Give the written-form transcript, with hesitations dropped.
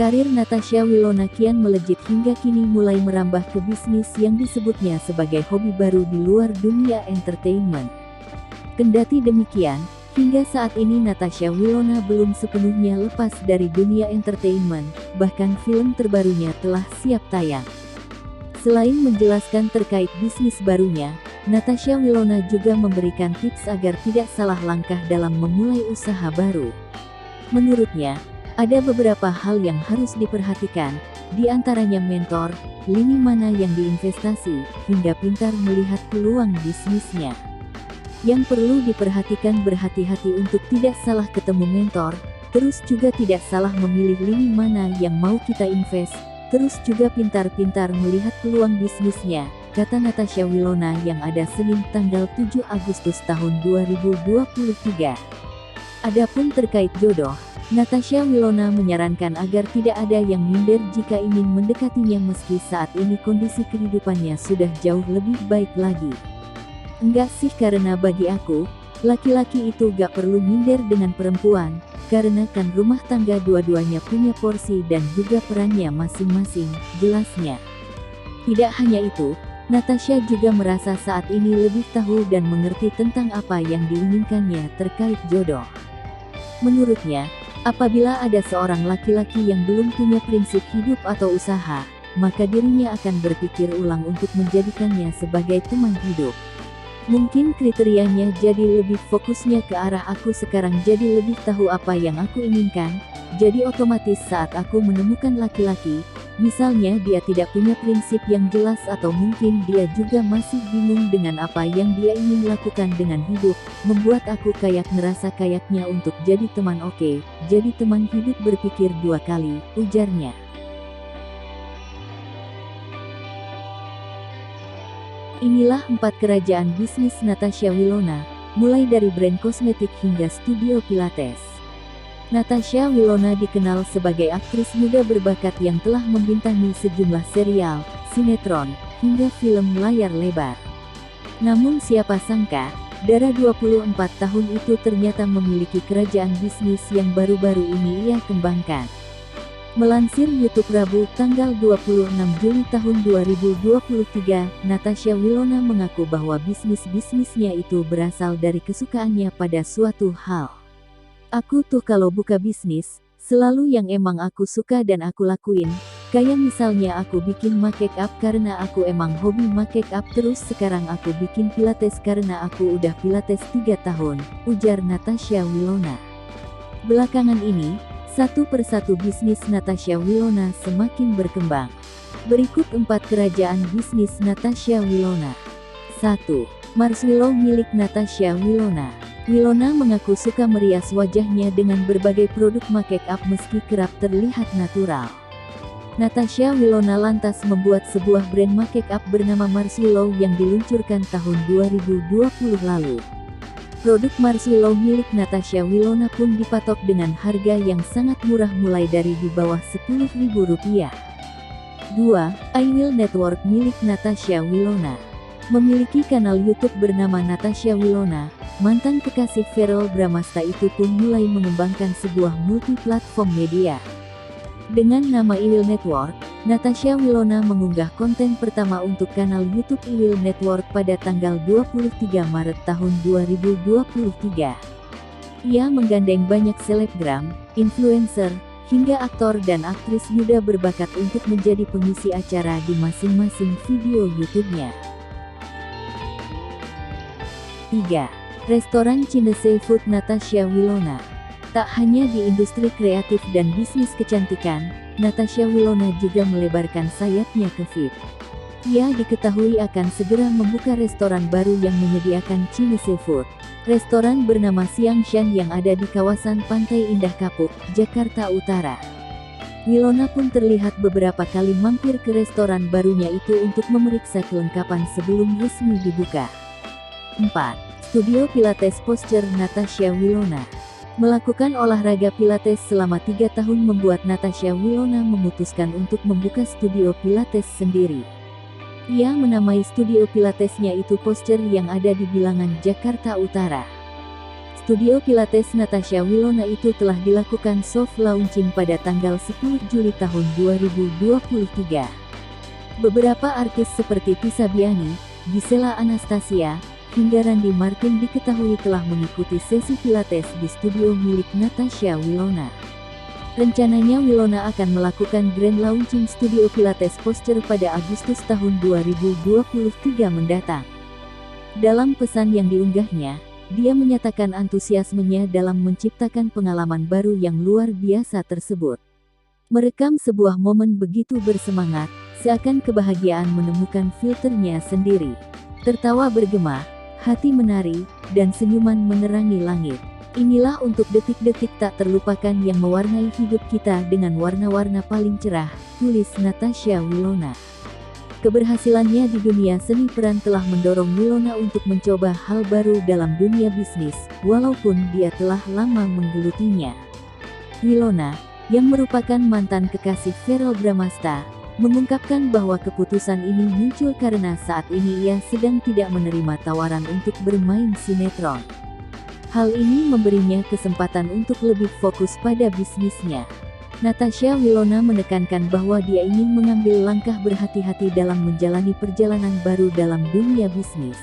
Karir Natasha Wilona kian melejit hingga kini mulai merambah ke bisnis yang disebutnya sebagai hobi baru di luar dunia entertainment. Kendati demikian, hingga saat ini Natasha Wilona belum sepenuhnya lepas dari dunia entertainment, bahkan film terbarunya telah siap tayang. Selain menjelaskan terkait bisnis barunya, Natasha Wilona juga memberikan tips agar tidak salah langkah dalam memulai usaha baru. Menurutnya, ada beberapa hal yang harus diperhatikan, di antaranya mentor, lini mana yang diinvestasi, hingga pintar melihat peluang bisnisnya. Yang perlu diperhatikan, berhati-hati untuk tidak salah ketemu mentor, terus juga tidak salah memilih lini mana yang mau kita invest, terus juga pintar-pintar melihat peluang bisnisnya, kata Natasha Wilona yang ada Senin tanggal 7 Agustus tahun 2023. Adapun terkait jodoh, Natasha Wilona menyarankan agar tidak ada yang minder jika ingin mendekatinya meski saat ini kondisi kehidupannya sudah jauh lebih baik lagi. Enggak sih, karena bagi aku, laki-laki itu gak perlu minder dengan perempuan, karena kan rumah tangga dua-duanya punya porsi dan juga perannya masing-masing, jelasnya. Tidak hanya itu, Natasha juga merasa saat ini lebih tahu dan mengerti tentang apa yang diinginkannya terkait jodoh. Menurutnya, apabila ada seorang laki-laki yang belum punya prinsip hidup atau usaha, maka dirinya akan berpikir ulang untuk menjadikannya sebagai teman hidup. Mungkin kriterianya jadi lebih fokusnya ke arah aku sekarang, jadi lebih tahu apa yang aku inginkan, jadi otomatis saat aku menemukan laki-laki, misalnya dia tidak punya prinsip yang jelas atau mungkin dia juga masih bingung dengan apa yang dia ingin lakukan dengan hidup, membuat aku kayak ngerasa kayaknya untuk jadi teman oke, jadi teman hidup berpikir dua kali, ujarnya. Inilah 4 kerajaan bisnis Natasha Wilona, mulai dari brand kosmetik hingga studio pilates. Natasha Wilona dikenal sebagai aktris muda berbakat yang telah membintangi sejumlah serial, sinetron, hingga film layar lebar. Namun siapa sangka, Dara 24 tahun itu ternyata memiliki kerajaan bisnis yang baru-baru ini ia kembangkan. Melansir YouTube Rabu tanggal 26 Juli tahun 2023, Natasha Wilona mengaku bahwa bisnisnya itu berasal dari kesukaannya pada suatu hal. Aku tuh kalau buka bisnis, selalu yang emang aku suka dan aku lakuin, kayak misalnya aku bikin make up karena aku emang hobi make up, terus sekarang aku bikin pilates karena aku udah pilates 3 tahun, ujar Natasha Wilona. Belakangan ini, satu persatu bisnis Natasha Wilona semakin berkembang. Berikut 4 kerajaan bisnis Natasha Wilona. 1. Mars Willow milik Natasha Wilona. Wilona mengaku suka merias wajahnya dengan berbagai produk make up meski kerap terlihat natural. Natasha Wilona lantas membuat sebuah brand make up bernama Mars Willow yang diluncurkan tahun 2020 lalu. Produk Mars Willow milik Natasha Wilona pun dipatok dengan harga yang sangat murah mulai dari di bawah Rp10.000. 2. I Will Network milik Natasha Wilona. Memiliki kanal YouTube bernama Natasha Wilona, mantan kekasih Verrell Bramasta itu pun mulai mengembangkan sebuah multi-platform media. Dengan nama I Will Network, Natasha Wilona mengunggah konten pertama untuk kanal YouTube I Will Network pada tanggal 23 Maret tahun 2023. Ia menggandeng banyak selebgram, influencer, hingga aktor dan aktris muda berbakat untuk menjadi pengisi acara di masing-masing video YouTube-nya. 3. Restoran Cina Seafood Natasha Wilona. Tak hanya di industri kreatif dan bisnis kecantikan, Natasha Wilona juga melebarkan sayapnya ke VIP. Ia diketahui akan segera membuka restoran baru yang menyediakan Cina Seafood. Restoran bernama Xiangshan yang ada di kawasan Pantai Indah Kapuk, Jakarta Utara. Wilona pun terlihat beberapa kali mampir ke restoran barunya itu untuk memeriksa kelengkapan sebelum resmi dibuka. 4. Studio Pilates Posture Natasha Wilona. Melakukan olahraga pilates selama 3 tahun membuat Natasha Wilona memutuskan untuk membuka studio pilates sendiri. Ia menamai studio pilatesnya itu Posture yang ada di Bilangan, Jakarta Utara. Studio Pilates Natasha Wilona itu telah dilakukan soft launching pada tanggal 10 Juli tahun 2023. Beberapa artis seperti Tisa Biani, Gisela Anastasia, hingga Randy Martin diketahui telah mengikuti sesi Pilates di studio milik Natasha Wilona. Rencananya Wilona akan melakukan grand launching studio Pilates Posture pada Agustus tahun 2023 mendatang. Dalam pesan yang diunggahnya, dia menyatakan antusiasmenya dalam menciptakan pengalaman baru yang luar biasa tersebut. Merekam sebuah momen begitu bersemangat, seakan kebahagiaan menemukan filternya sendiri. Tertawa bergema, hati menari, dan senyuman menerangi langit. Inilah untuk detik-detik tak terlupakan yang mewarnai hidup kita dengan warna-warna paling cerah, tulis Natasha Wilona. Keberhasilannya di dunia seni peran telah mendorong Wilona untuk mencoba hal baru dalam dunia bisnis, walaupun dia telah lama menggelutinya. Wilona, yang merupakan mantan kekasih Verrell Bramasta, mengungkapkan bahwa keputusan ini muncul karena saat ini ia sedang tidak menerima tawaran untuk bermain sinetron. Hal ini memberinya kesempatan untuk lebih fokus pada bisnisnya. Natasha Wilona menekankan bahwa dia ingin mengambil langkah berhati-hati dalam menjalani perjalanan baru dalam dunia bisnis.